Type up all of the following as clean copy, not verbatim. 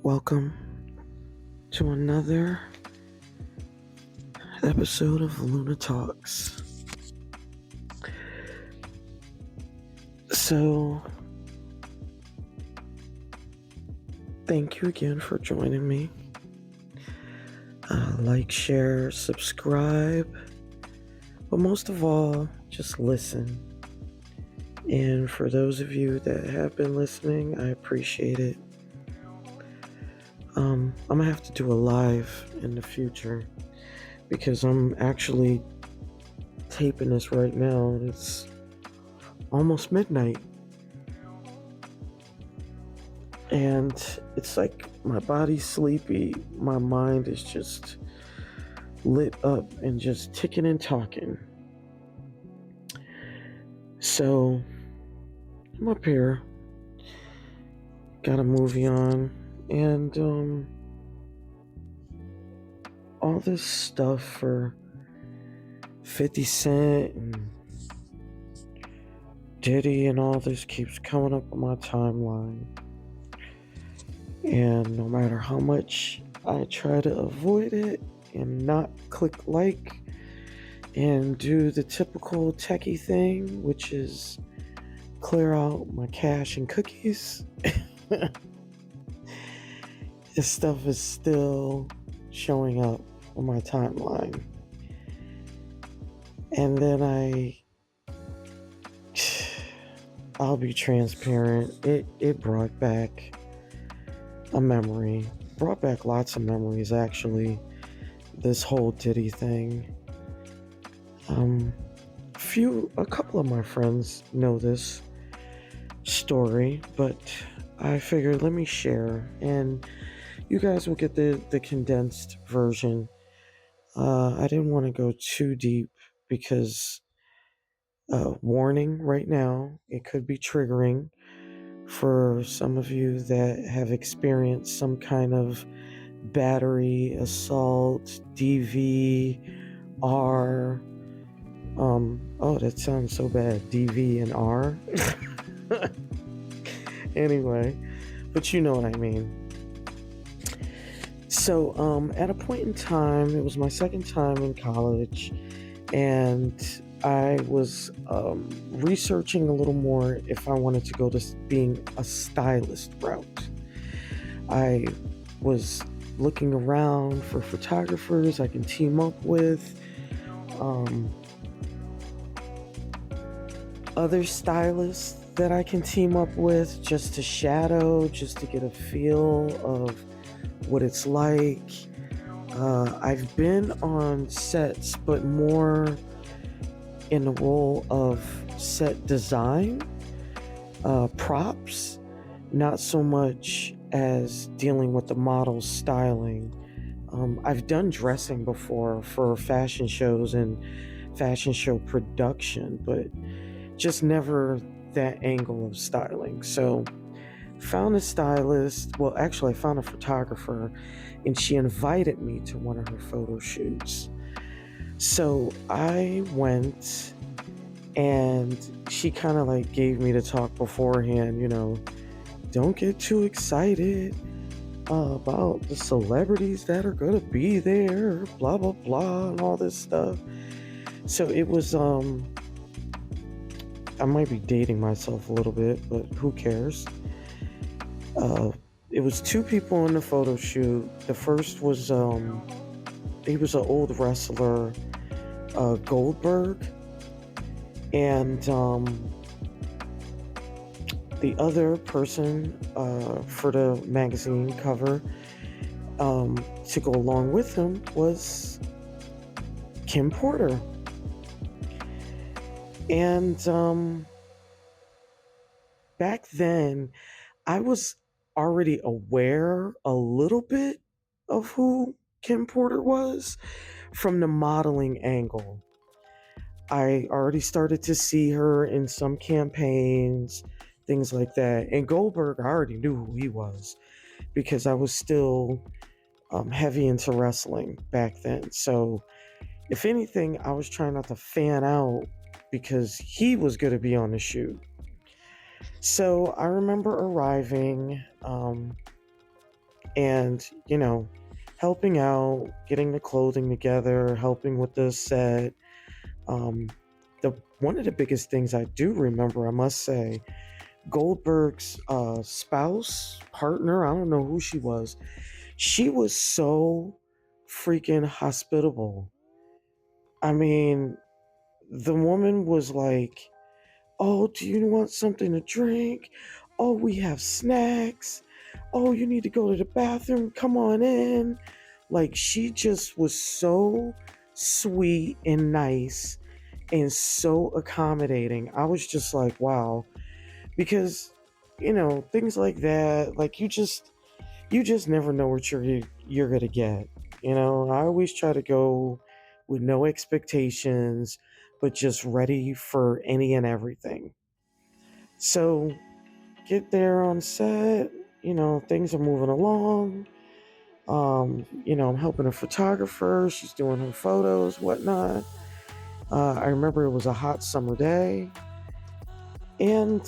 Welcome to another episode of LunaTalks. So, thank you again for joining me. Like, share, subscribe, but most of all, just listen. And for those of you that have been listening, I appreciate it. I'm gonna have to do a live in the future because I'm actually taping this right now and it's almost midnight. And it's like my body's sleepy, my mind is just lit up and just ticking and talking. So I'm up here, got a movie on, and all this stuff for 50 Cent and Diddy and all this keeps coming up on my timeline. And no matter how much I try to avoid it and not click like and do the typical techie thing, which is clear out my cache and cookies, this stuff is still showing up on my timeline. And then I'll be transparent, it brought back a memory. Brought back lots of memories, actually, this whole Diddy thing. A couple of my friends know this story, but I figured let me share, and you guys will get the condensed version. I didn't want to go too deep because, warning right now, it could be triggering for some of you that have experienced some kind of battery, assault, DV, R. Oh, that sounds so bad. DV and R. Anyway, but you know what I mean. So, at a point in time, it was my second time in college, and I was researching a little more if I wanted to go to being a stylist route. I was looking around for photographers I can team up with, other stylists that I can team up with just to shadow, just to get a feel of what it's like. I've been on sets, but more in the role of set design, props, not so much as dealing with the model's styling. I've done dressing before for fashion shows and fashion show production, but just never that angle of styling. So found a stylist. Well, actually, I found a photographer, and she invited me to one of her photo shoots. So I went, and she kind of like gave me the talk beforehand, don't get too excited about the celebrities that are gonna be there, blah blah blah, and all this stuff. So it was I might be dating myself a little bit, but who cares? It was two people in the photo shoot. The first was he was an old wrestler, Goldberg, and the other person for the magazine cover to go along with him was Kim Porter. And back then, I was already aware a little bit of who Kim Porter was from the modeling angle. I already started to see her in some campaigns, things like that. And Goldberg, I already knew who he was because I was still heavy into wrestling back then. So if anything, I was trying not to fan out because he was going to be on the shoot. So I remember arriving, and, helping out, getting the clothing together, helping with the set. Um, the One of the biggest things I do remember, I must say, Goldberg's spouse, partner, I don't know who she was. She was so freaking hospitable. I mean, the woman was like, "Oh, do you want something to drink? Oh, we have snacks. Oh, you need to go to the bathroom. Come on in." Like, she just was so sweet and nice and so accommodating. I was just like, wow. Because, things like that, like, you just never know what you're gonna get. I always try to go with no expectations, but just ready for any and everything. So get there on set, things are moving along. I'm helping a photographer, she's doing her photos, whatnot. I remember it was a hot summer day, and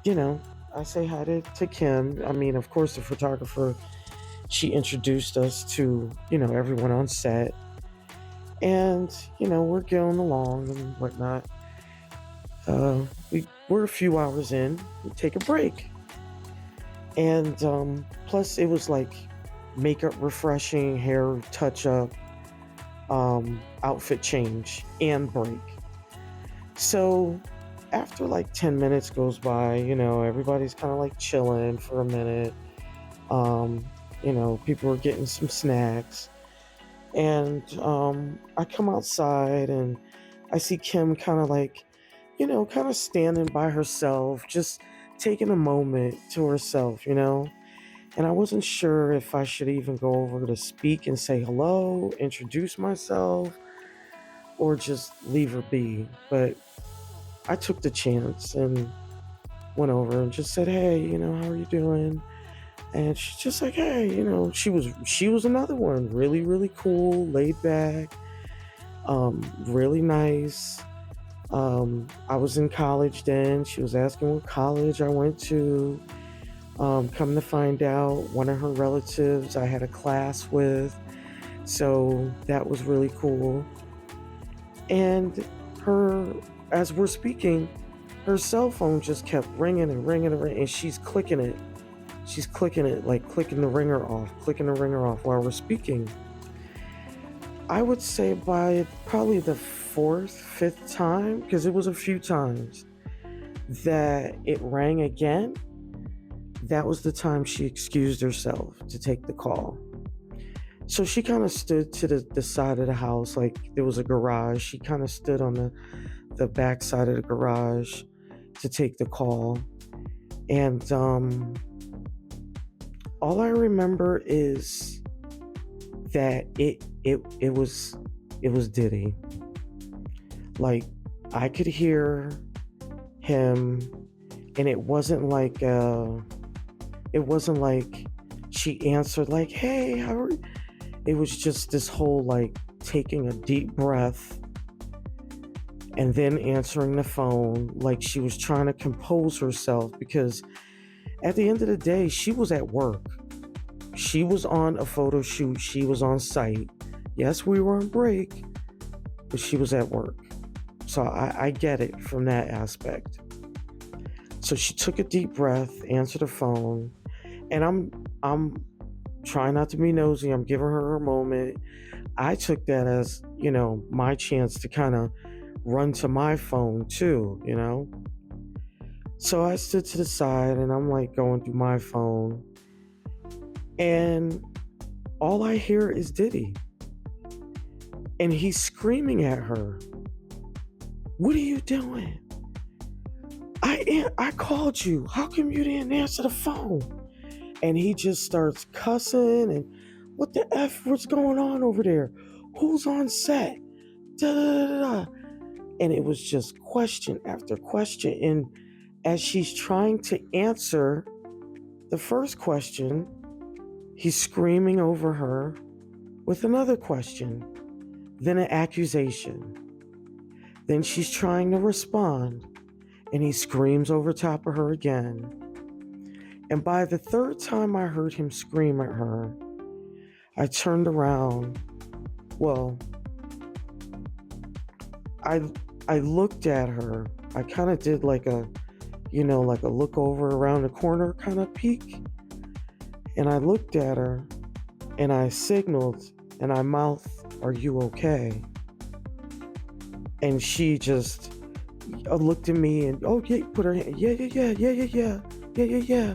you know, I say hi to Kim. I mean, of course, the photographer, she introduced us to, everyone on set. And, we're going along and whatnot. We're a few hours in, we take a break. And plus, it was like makeup refreshing, hair touch up, outfit change, and break. So after like 10 minutes goes by, everybody's kind of like chilling for a minute. Um, People are getting some snacks. And I come outside and I see Kim kind of like, kind of standing by herself, just taking a moment to herself. And I wasn't sure if I should even go over to speak and say hello, introduce myself, or just leave her be. But I took the chance and went over and just said, "Hey, how are you doing?" And she's just like, "Hey, she was another one, really, really cool, laid back, really nice." I was in college then. She was asking what college I went to. Come to find out, one of her relatives I had a class with, so that was really cool. And her, as we're speaking, her cell phone just kept ringing and ringing and ringing, and she's clicking it. She's clicking it, like clicking the ringer off while we're speaking. I would say by probably the fourth, fifth time, because it was a few times that it rang again, that was the time she excused herself to take the call. So she kind of stood to the side of the house, like there was a garage. She kind of stood on the back side of the garage to take the call. And all I remember is that it was Diddy. Like, I could hear him, and it wasn't like she answered like, "Hey, how are you?" It was just this whole like taking a deep breath and then answering the phone, like she was trying to compose herself, because at the end of the day, she was at work. She was on a photo shoot, she was on site. Yes, we were on break, but she was at work. So I get it from that aspect. So she took a deep breath, answered the phone, and I'm trying not to be nosy. I'm giving her a moment. I took that as, my chance to kind of run to my phone too. So I stood to the side and I'm like going through my phone, and all I hear is Diddy. And he's screaming at her, "What are you doing? I called you. How come you didn't answer the phone?" And he just starts cussing and, "What the F? What's going on over there? Who's on set?" Da, da, da, da. And it was just question after question. And as she's trying to answer the first question, he's screaming over her with another question, then an accusation. Then she's trying to respond, and he screams over top of her again. And by the third time I heard him scream at her, I turned around. Well, I looked at her. I kind of did like a look over around the corner kind of peek. And I looked at her and I signaled and I mouthed, "Are you okay?" And she just looked at me and, "Oh yeah," put her hand, "Yeah, yeah, yeah, yeah, yeah, yeah, yeah, yeah, yeah."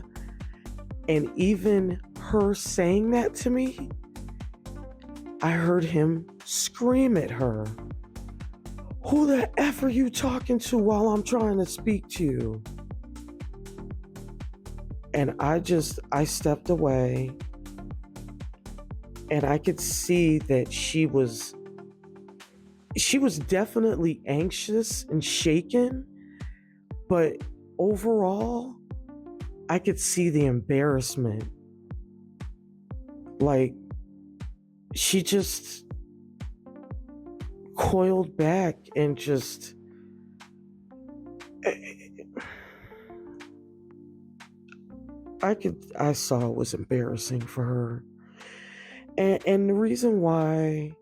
And even her saying that to me, I heard him scream at her, "Who the F are you talking to while I'm trying to speak to you?" And I stepped away and I could see that she was definitely anxious and shaken, but overall, I could see the embarrassment. Like, she just coiled back and just I saw it was embarrassing for her. And the reason why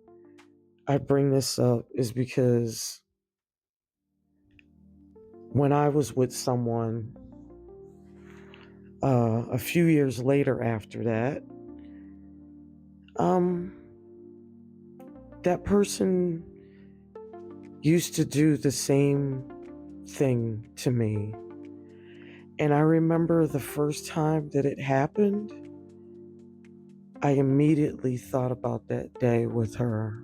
I bring this up is because when I was with someone a few years later after that, that person used to do the same thing to me. And I remember the first time that it happened, I immediately thought about that day with her.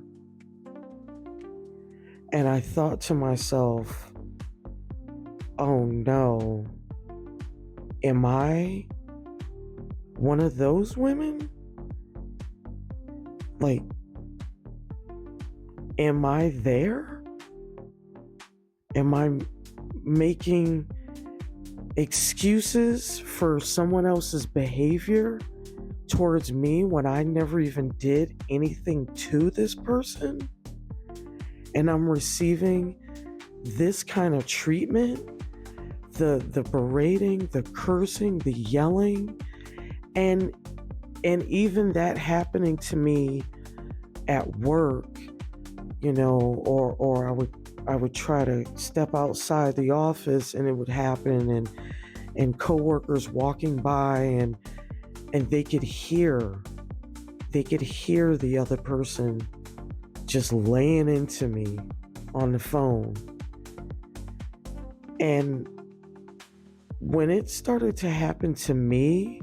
And I thought to myself, oh no, am I one of those women? Like, am I there? Am I making excuses for someone else's behavior towards me when I never even did anything to this person? And I'm receiving this kind of treatment, the berating, the cursing, the yelling, and even that happening to me at work, or I would try to step outside the office and it would happen, and coworkers walking by and they could hear the other person just laying into me on the phone. And when it started to happen to me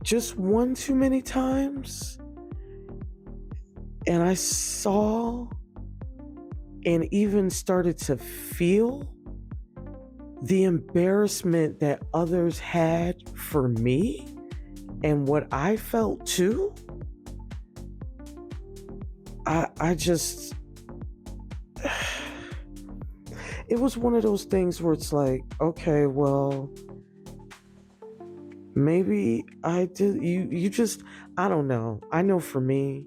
just one too many times, and I saw and even started to feel the embarrassment that others had for me and what I felt too, I just, it was one of those things where it's like, okay, well, maybe I did, you just, I don't know. I know for me,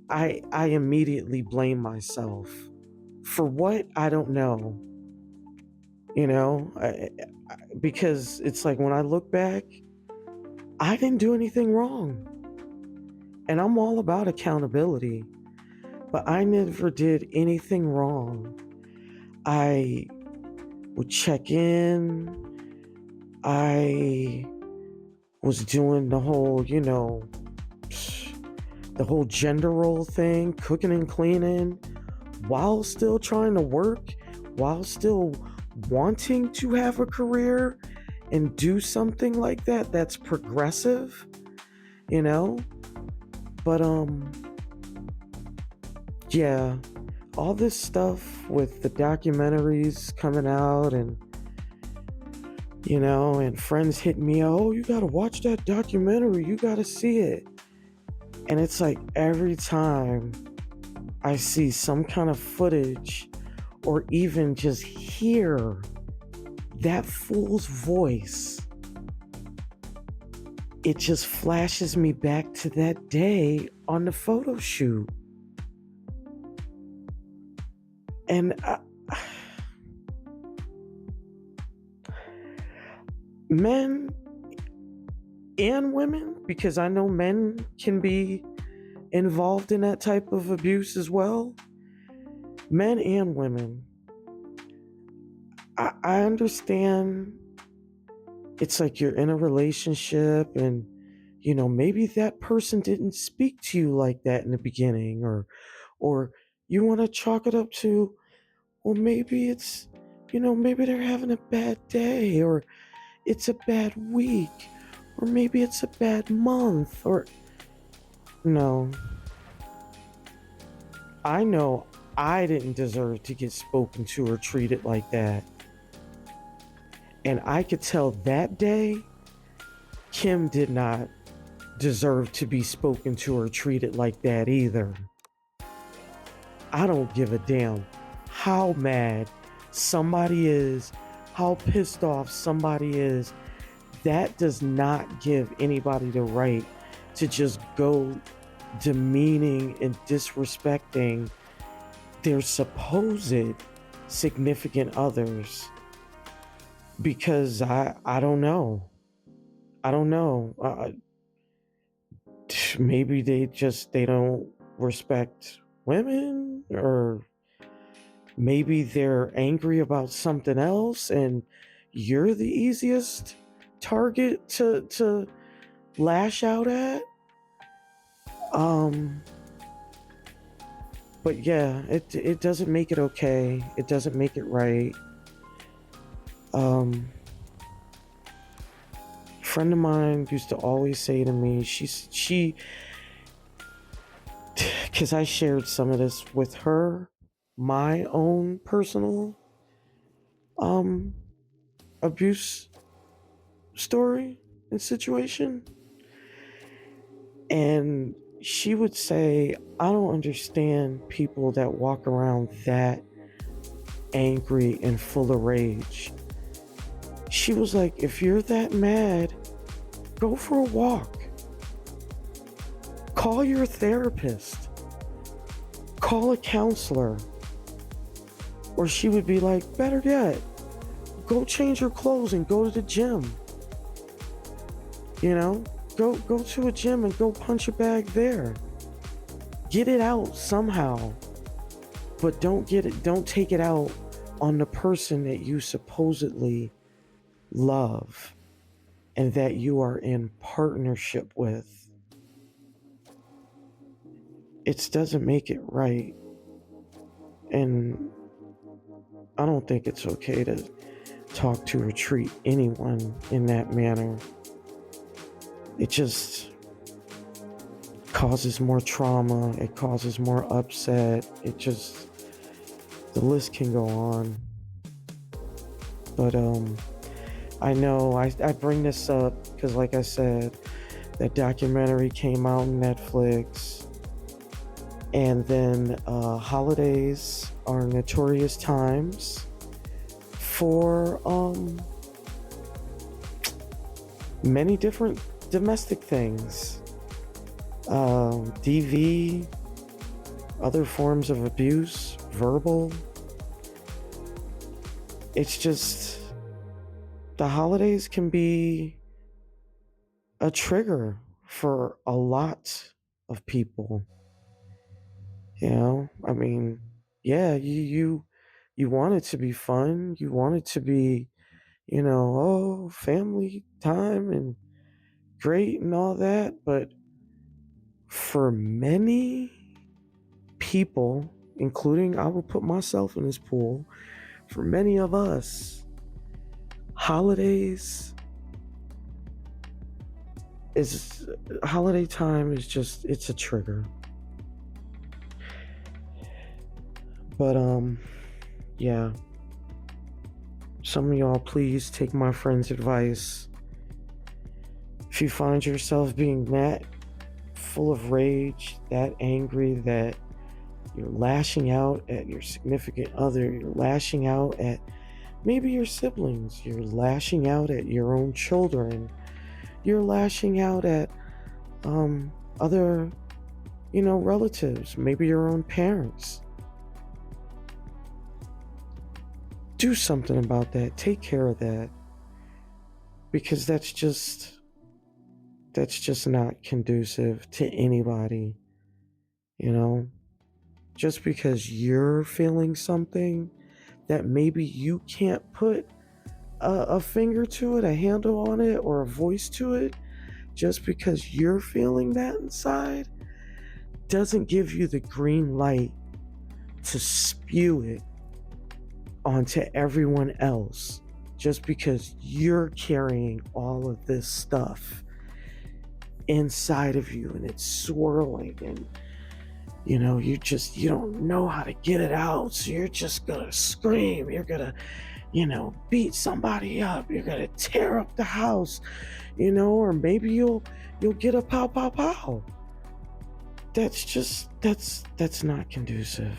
I immediately blame myself. For what? I don't know. Because it's like when I look back, I didn't do anything wrong. And I'm all about accountability, but I never did anything wrong. I would check in. I was doing the whole, the whole gender role thing, cooking and cleaning, while still trying to work, while still wanting to have a career and do something like that that's progressive, But yeah, all this stuff with the documentaries coming out and and friends hitting me, "Oh, you gotta watch that documentary, you gotta see it." And it's like every time I see some kind of footage or even just hear that fool's voice, it just flashes me back to that day on the photo shoot. And Men and women, because I know men can be involved in that type of abuse as well. Men and women. I understand it's like you're in a relationship and, maybe that person didn't speak to you like that in the beginning, or you want to chalk it up to, well, maybe it's, maybe they're having a bad day, or it's a bad week, or maybe it's a bad month, or no. I know I didn't deserve to get spoken to or treated like that. And I could tell that day, Kim did not deserve to be spoken to or treated like that either. I don't give a damn how mad somebody is, how pissed off somebody is. That does not give anybody the right to just go demeaning and disrespecting their supposed significant others, because I don't know. I don't know. Maybe they don't respect women, or maybe they're angry about something else and you're the easiest target to lash out at. But yeah, it doesn't make it okay. It doesn't make it right. Friend of mine used to always say to me, she because I shared some of this with her, my own personal abuse story and situation. And she would say, I don't understand people that walk around that angry and full of rage. She was like, if you're that mad, go for a walk. Call your therapist. Call a counselor. Or she would be like, better yet, go change your clothes and go to the gym. Go to a gym and go punch a bag there. Get it out somehow. But don't take it out on the person that you supposedly love and that you are in partnership with. It doesn't make it right. And I don't think it's okay to talk to or treat anyone in that manner. It just causes more trauma. It causes more upset. The list can go on. But I know I bring this up because, like I said, that documentary came out on Netflix. And then holidays are notorious times for many different domestic things. DV, other forms of abuse, verbal. It's just, the holidays can be a trigger for a lot of people. I mean, yeah, you want it to be fun. You want it to be, family time and great and all that. But for many people, including, I will put myself in this pool, for many of us, holiday time is just, it's a trigger. But yeah, some of y'all, please take my friend's advice. If you find yourself being that full of rage, that angry, that you're lashing out at your significant other, you're lashing out at maybe your siblings, you're lashing out at your own children, you're lashing out at other, relatives, maybe your own parents. Do something about that. Take care of that. because that's just not conducive to anybody, you know? Just because you're feeling something that maybe you can't put a finger to it, a handle on it, or a voice to it, just because you're feeling that inside, doesn't give you the green light to spew it onto everyone else just because you're carrying all of this stuff inside of you and it's swirling, and you don't know how to get it out, so you're just gonna scream, you're gonna beat somebody up, you're gonna tear up the house, or maybe you'll get a pow pow pow. That's not conducive.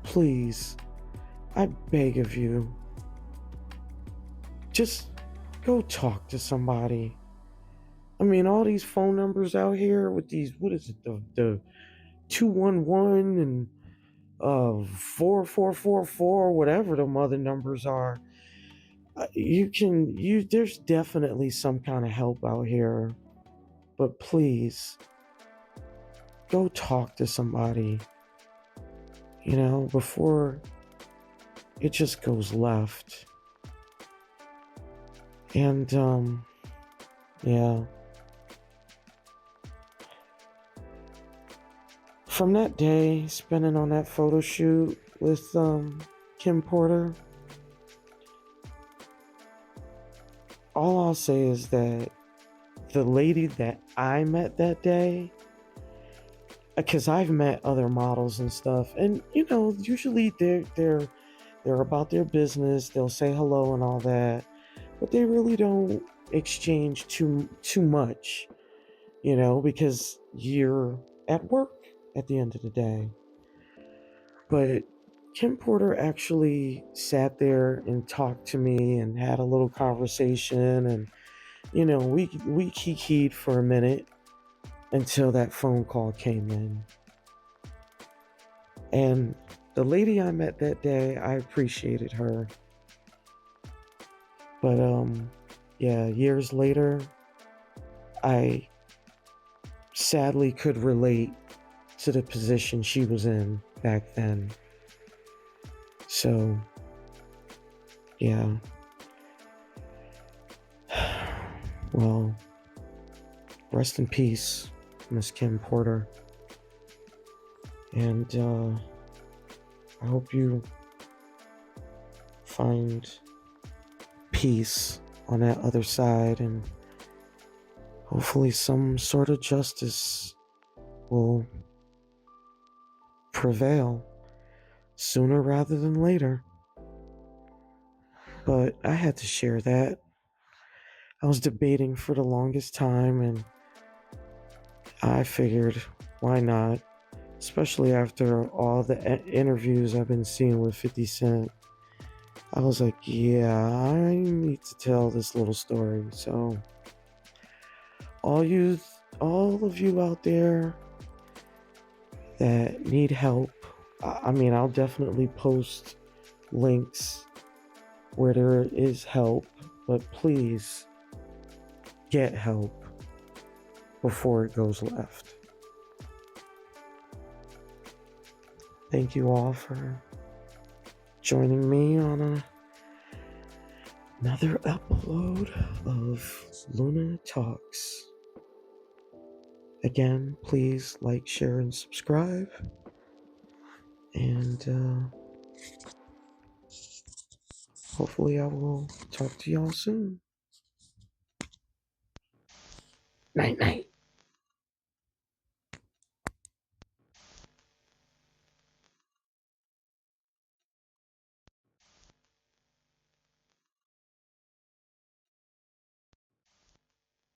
Please, I beg of you, just go talk to somebody. I mean, all these phone numbers out here with these, what is it, the 211 and 4444, whatever the mother numbers are. There's definitely some kind of help out here, but please go talk to somebody, before it just goes left. And yeah, from that day spending on that photo shoot with Kim Porter, all I'll say is that the lady that I met that day, because I've met other models and stuff, and usually they're about their business, they'll say hello and all that, but they really don't exchange too much, because you're at work at the end of the day. But Kim Porter actually sat there and talked to me and had a little conversation, and we kikied for a minute until that phone call came in. And the lady I met that day, I appreciated her. But yeah, years later, I sadly could relate to the position she was in back then. So yeah. Well, rest in peace, Miss Kim Porter. And I hope you find peace on that other side, and hopefully some sort of justice will prevail sooner rather than later. But I had to share that. I was debating for the longest time, and I figured, why not? Especially after all the interviews I've been seeing with 50 Cent. I was like, yeah, I need to tell this little story. So all of you out there that need help, I mean, I'll definitely post links where there is help, but please get help before it goes left. Thank you all for joining me on another upload of LunaTalks. Again, please like, share, and subscribe. And hopefully I will talk to y'all soon. Night night.